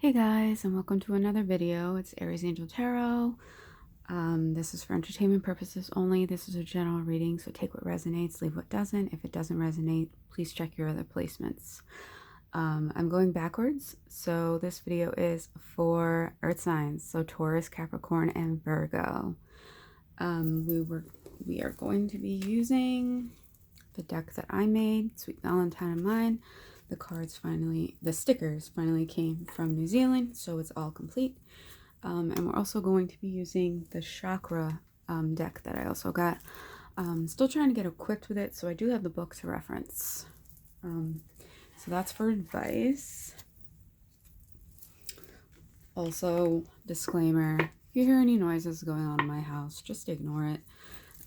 Hey guys, and welcome to another video. It's Aries Angel Tarot. This is for entertainment purposes only. This is a general reading, so take what resonates, leave what doesn't. If it doesn't resonate, please check your other placements. I'm going backwards, so this video is for Earth signs, so Taurus, Capricorn, and Virgo. We are going to be using the deck that I made, Sweet Valentine of Mine. The stickers finally came from New Zealand, so it's all complete. And we're also going to be using the chakra deck that I also got. Still trying to get equipped with it, so I do have the book to reference. So that's for advice. Also, disclaimer, if you hear any noises going on in my house, just ignore it.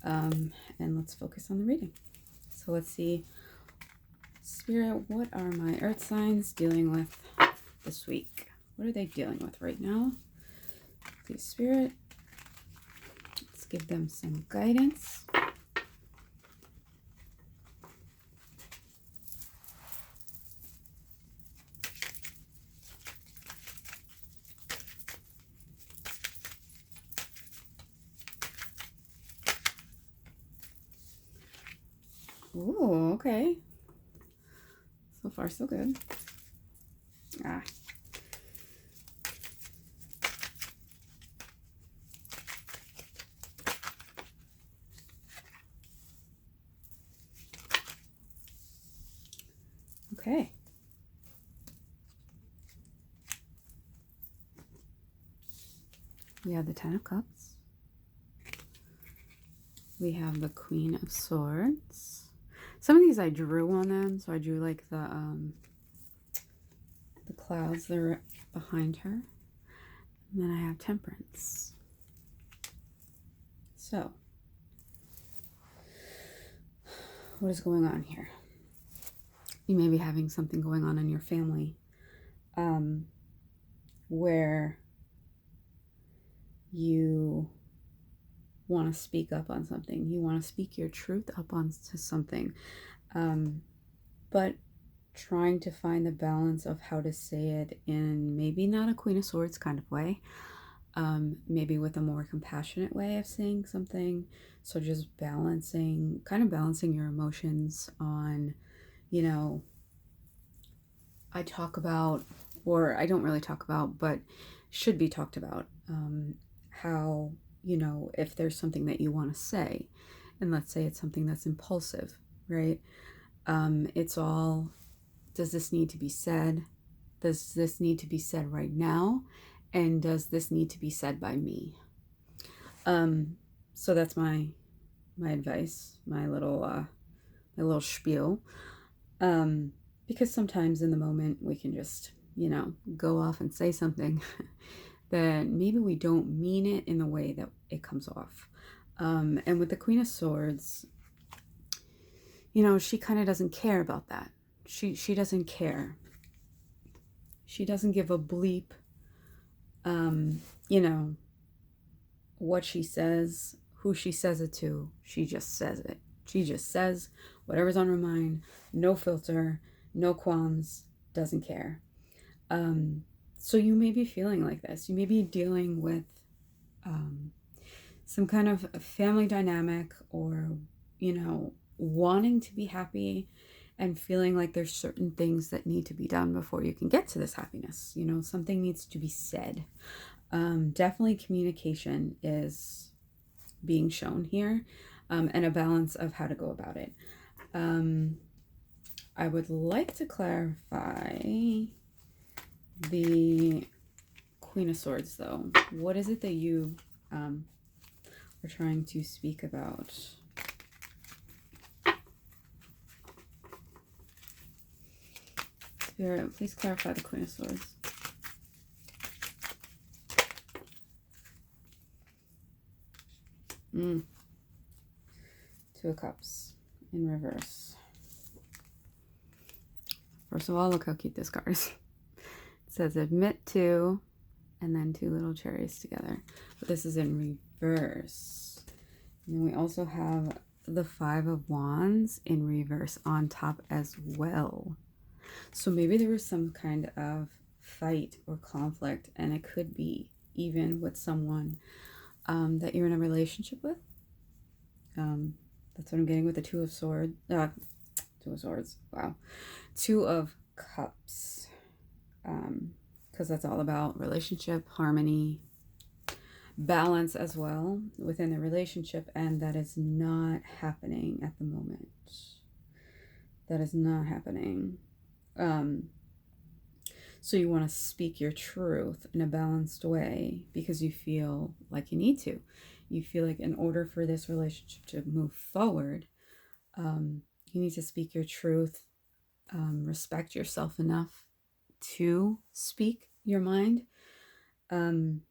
And let's focus on the reading. So let's see. Spirit, what are my earth signs dealing with this week? What are they dealing with right now? Please, Spirit, let's give them some guidance. Ooh, okay. So far, so good. Okay. We have the Ten of Cups. We have the Queen of Swords. Some of these I drew on them, so I drew like the clouds that are behind her. And then I have Temperance. So, what is going on here? You may be having something going on in your family where you want to speak up on something. You want to speak your truth up onto something. But trying to find the balance of how to say it in maybe not a Queen of Swords kind of way. Maybe with a more compassionate way of saying something. So just kind of balancing your emotions on, you know, I talk about, or I don't really talk about, but should be talked about, how, you know, if there's something that you want to say, and let's say it's something that's impulsive, right? It's all, does this need to be said? Does this need to be said right now? And does this need to be said by me? So that's my advice, my little spiel. Because sometimes in the moment we can just, you know, go off and say something that maybe we don't mean it in the way that it comes off. And with the Queen of Swords, you know, she kind of doesn't care about that. She doesn't care. She doesn't give a bleep, you know, what she says, who she says it to. She just says it. She just says whatever's on her mind, no filter, no qualms, doesn't care. So you may be feeling like this. You may be dealing with some kind of family dynamic, or, you know, wanting to be happy and feeling like there's certain things that need to be done before you can get to this happiness. You know, something needs to be said. Definitely communication is being shown here, and a balance of how to go about it. I would like to clarify the Queen of Swords, though. What is it that you are trying to speak about? Spirit, please clarify the Queen of Swords. Two of Cups in reverse. First of all, look how cute this card is. It says admit to, and then two little cherries together. But this is in reverse. And then we also have the Five of Wands in reverse on top as well. So maybe there was some kind of fight or conflict, and it could be even with someone that you're in a relationship with. That's what I'm getting with the Two of Swords. Two of Swords. Wow. Two of Cups. Because that's all about relationship, harmony, balance as well within the relationship, and that is not happening at the moment. That is not happening. So you want to speak your truth in a balanced way because you feel like you need to. You feel like in order for this relationship to move forward, you need to speak your truth, respect yourself enough to speak your mind, and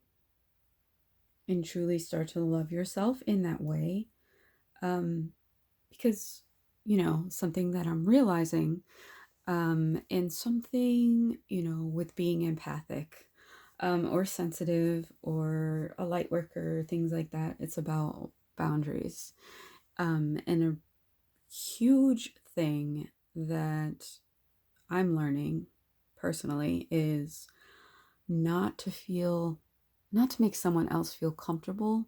truly start to love yourself in that way. Because, something that I'm realizing, and something, with being empathic, or sensitive or a light worker, things like that, it's about boundaries. And a huge thing that I'm learning personally is not to make someone else feel comfortable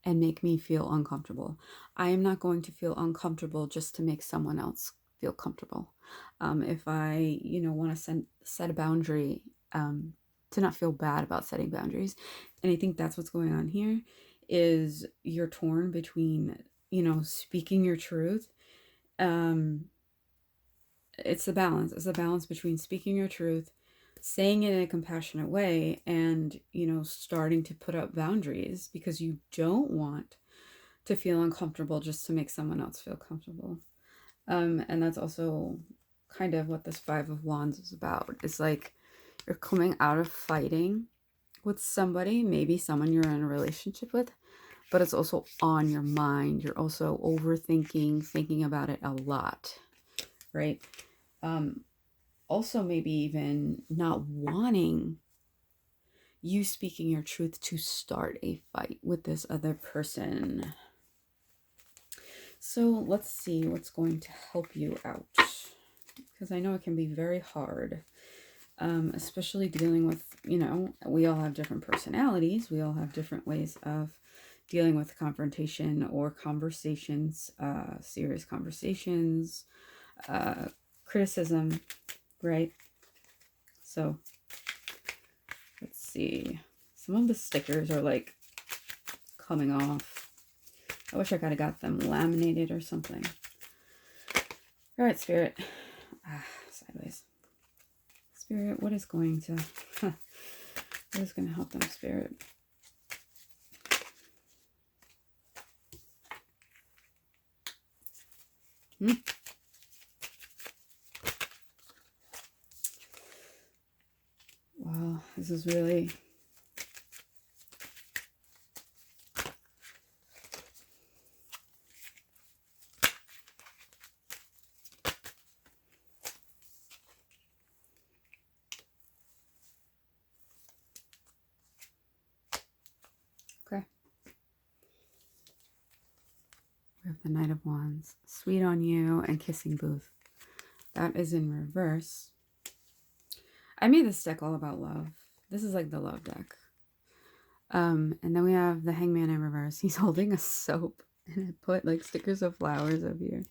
and make me feel uncomfortable. I am not going to feel uncomfortable just to make someone else feel comfortable. If I, want to set a boundary, to not feel bad about setting boundaries. And I think that's what's going on here is you're torn between, speaking your truth. It's the balance. It's the balance between speaking your truth, saying it in a compassionate way, and, starting to put up boundaries because you don't want to feel uncomfortable just to make someone else feel comfortable. And that's also kind of what this Five of Wands is about. It's like you're coming out of fighting with somebody, maybe someone you're in a relationship with, but it's also on your mind. You're also overthinking, thinking about it a lot, right? Also maybe even not wanting you speaking your truth to start a fight with this other person. So let's see what's going to help you out, because I know it can be very hard, especially dealing with, we all have different personalities. We all have different ways of dealing with confrontation or conversations, serious conversations, criticism, right? So let's see. Some of the stickers are like coming off. I wish I could have got them laminated or something. All right, Spirit. Sideways. Spirit, what is going to help them, Spirit? Wow, this is really... Okay. We have the Knight of Wands. Sweet on You and Kissing Booth. That is in reverse. I made this deck all about love. This is like the love deck. And then we have the Hangman in reverse. He's holding a soap, and I put like stickers of flowers over here.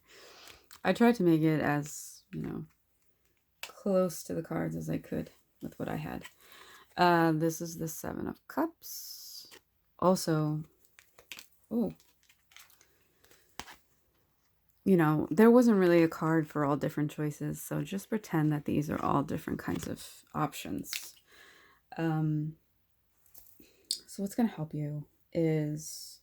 I tried to make it as, close to the cards as I could with what I had. This is the Seven of Cups. Also, there wasn't really a card for all different choices, so just pretend that these are all different kinds of options. So what's going to help you is,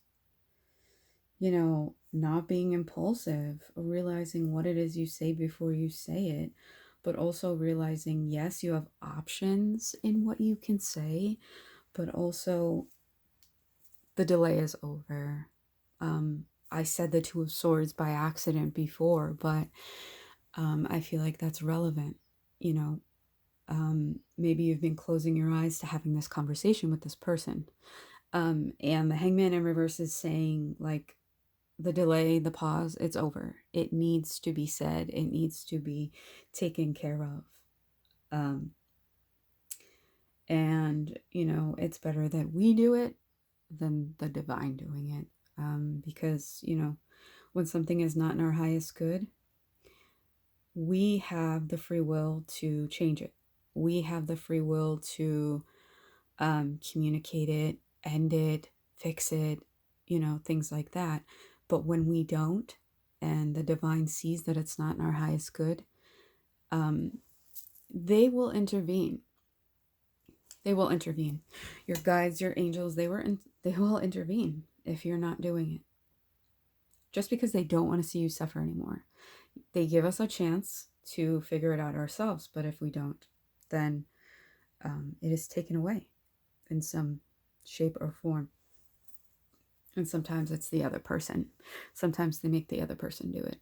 not being impulsive, realizing what it is you say before you say it, but also realizing, yes, you have options in what you can say, but also the delay is over. I said the Two of Swords by accident before, but I feel like that's relevant. Maybe you've been closing your eyes to having this conversation with this person. And the Hangman in reverse is saying, like, the delay, the pause, it's over. It needs to be said. It needs to be taken care of. And, it's better that we do it than the divine doing it. Because, when something is not in our highest good, we have the free will to change it. We have the free will to communicate it, end it, fix it, things like that. But when we don't, and the divine sees that it's not in our highest good, they will intervene. They will intervene. Your guides, your angels, they will intervene if you're not doing it. Just because they don't want to see you suffer anymore. They give us a chance to figure it out ourselves, but if we don't, then it is taken away in some shape or form. And sometimes it's the other person. Sometimes they make the other person do it,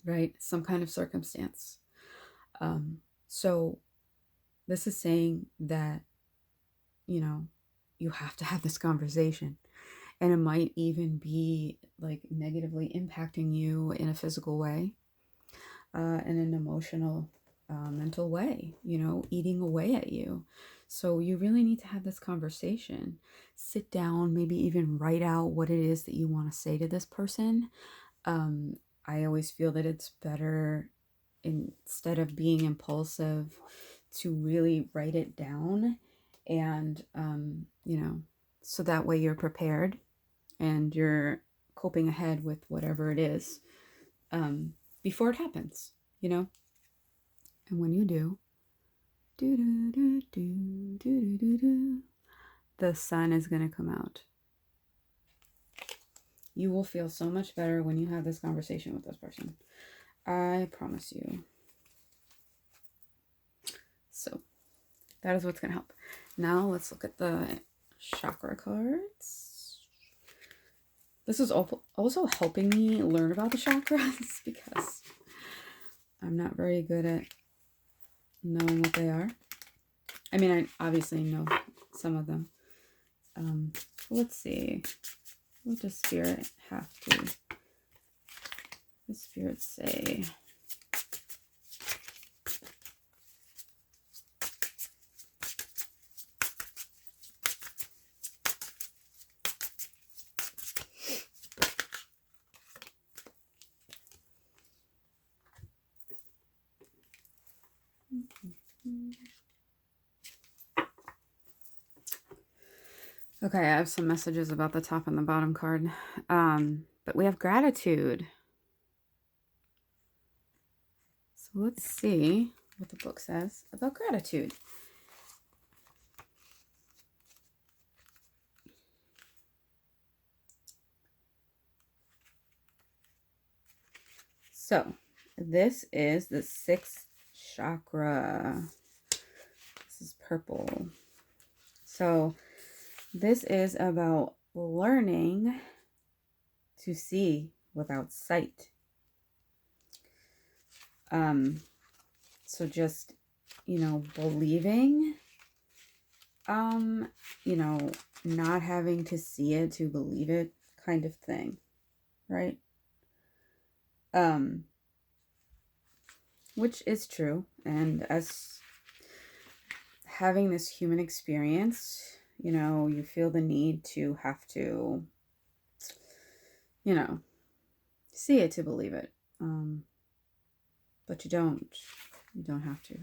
right? Some kind of circumstance. So this is saying that, you have to have this conversation. And it might even be like negatively impacting you in a physical way, in an emotional, mental way, eating away at you. So you really need to have this conversation. Sit down, maybe even write out what it is that you want to say to this person. I always feel that it's better, instead of being impulsive, to really write it down, and so that way you're prepared and you're coping ahead with whatever it is, before it happens, and when you do, the sun is going to come out. You will feel so much better when you have this conversation with this person. I promise you. So that is what's going to help. Now let's look at the chakra cards. This is also helping me learn about the chakras because I'm not very good at knowing what they are. I mean, I obviously know some of them. Let's see. What does Spirit have to? What does Spirit say? Okay, I have some messages about the top and the bottom card. But we have gratitude. So let's see what the book says about gratitude. So this is the 6th chakra. This is purple. So this is about learning to see without sight. So just, believing, not having to see it to believe it kind of thing, right? Which is true. And as having this human experience, you feel the need to have to, see it to believe it. But you don't have to.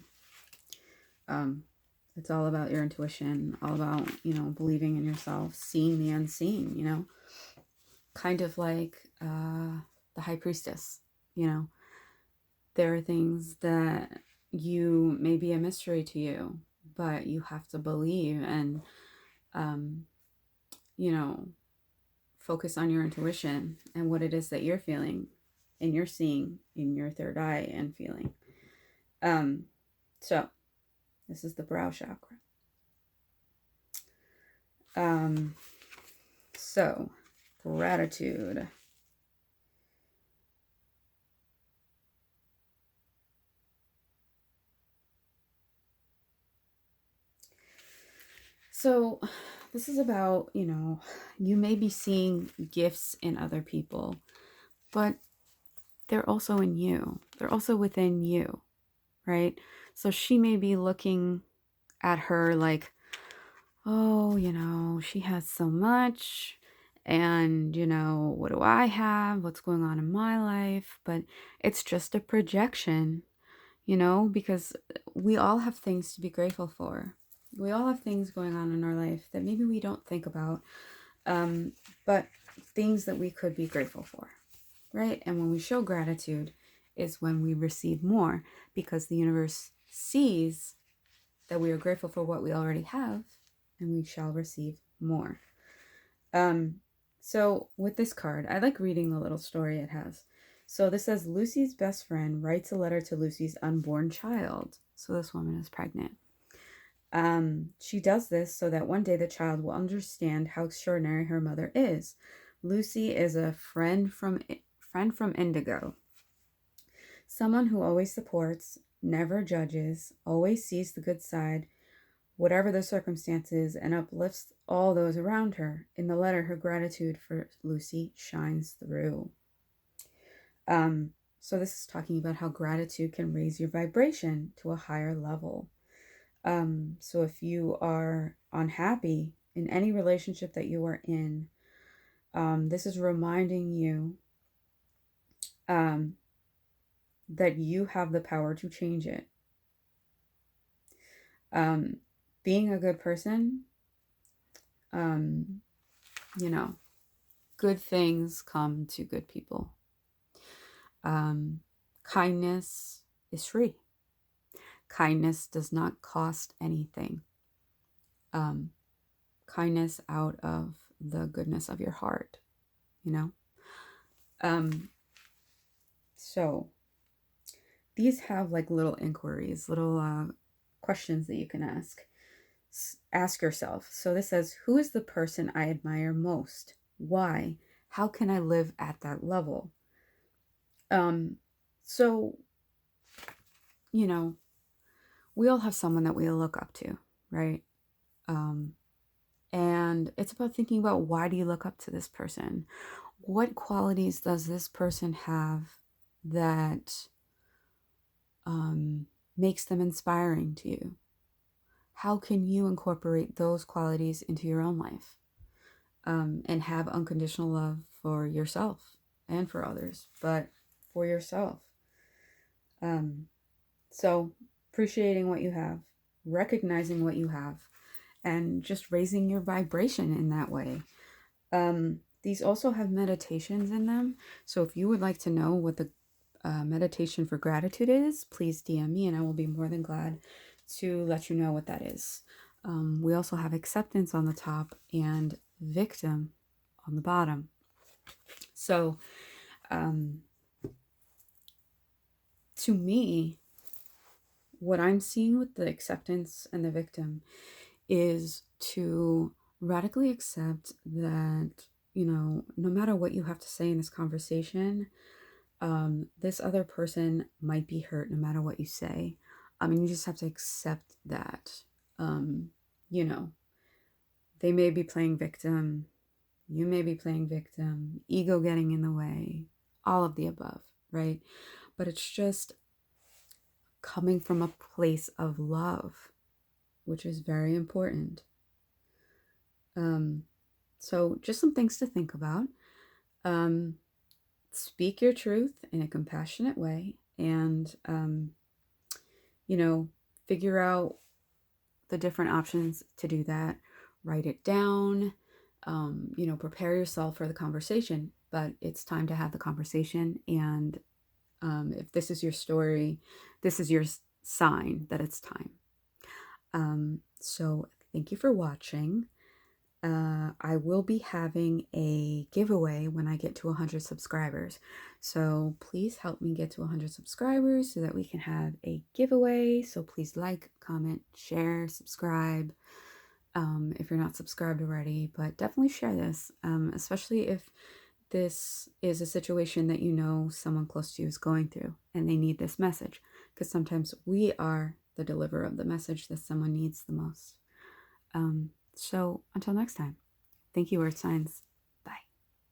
It's all about your intuition, all about, believing in yourself, seeing the unseen, kind of like the high priestess, there are things that may be a mystery to you, but you have to believe and, focus on your intuition and what it is that you're feeling and you're seeing in your third eye and feeling. So this is the brow chakra. So gratitude. So this is about, you may be seeing gifts in other people, but they're also in you. They're also within you, right? So she may be looking at her like, oh, she has so much. And, what do I have? What's going on in my life? But it's just a projection, because we all have things to be grateful for. We all have things going on in our life that maybe we don't think about, but things that we could be grateful for, right? And when we show gratitude is when we receive more, because the universe sees that we are grateful for what we already have, and we shall receive more. So with this card, I like reading the little story it has. So this says, Lucy's best friend writes a letter to Lucy's unborn child. So this woman is pregnant. She does this so that one day the child will understand how extraordinary her mother is. Lucy is a friend from Indigo. Someone who always supports, never judges, always sees the good side, whatever the circumstances, and uplifts all those around her. In the letter, her gratitude for Lucy shines through. So this is talking about how gratitude can raise your vibration to a higher level. So if you are unhappy in any relationship that you are in, this is reminding you that you have the power to change it. Being a good person, good things come to good people. Kindness is free. Kindness does not cost anything. Kindness out of the goodness of your heart, So these have like little inquiries, little questions that you can ask. Ask yourself. So this says, who is the person I admire most? Why? How can I live at that level? So, we all have someone that we look up to, right? And it's about thinking about, why do you look up to this person? What qualities does this person have that makes them inspiring to you? How can you incorporate those qualities into your own life, and have unconditional love for yourself and for others, but for yourself? So appreciating what you have, recognizing what you have, and just raising your vibration in that way. These also have meditations in them. So if you would like to know what the meditation for gratitude is, please DM me and I will be more than glad to let you know what that is. We also have acceptance on the top and victim on the bottom. So to me, what I'm seeing with the acceptance and the victim is to radically accept that, no matter what you have to say in this conversation, this other person might be hurt no matter what you say. You just have to accept that. They may be playing victim. You may be playing victim. Ego getting in the way. All of the above, right? But it's just coming from a place of love, which is very important. So just some things to think about. Speak your truth in a compassionate way, and, figure out the different options to do that. Write it down, prepare yourself for the conversation, but it's time to have the conversation. And if this is your story, this is your sign that it's time. So thank you for watching. I will be having a giveaway when I get to 100 subscribers. So please help me get to 100 subscribers so that we can have a giveaway. So please like, comment, share, subscribe, if you're not subscribed already. But definitely share this, especially if this is a situation that someone close to you is going through and they need this message. Because sometimes we are the deliverer of the message that someone needs the most. So until next time, thank you, Earth Signs.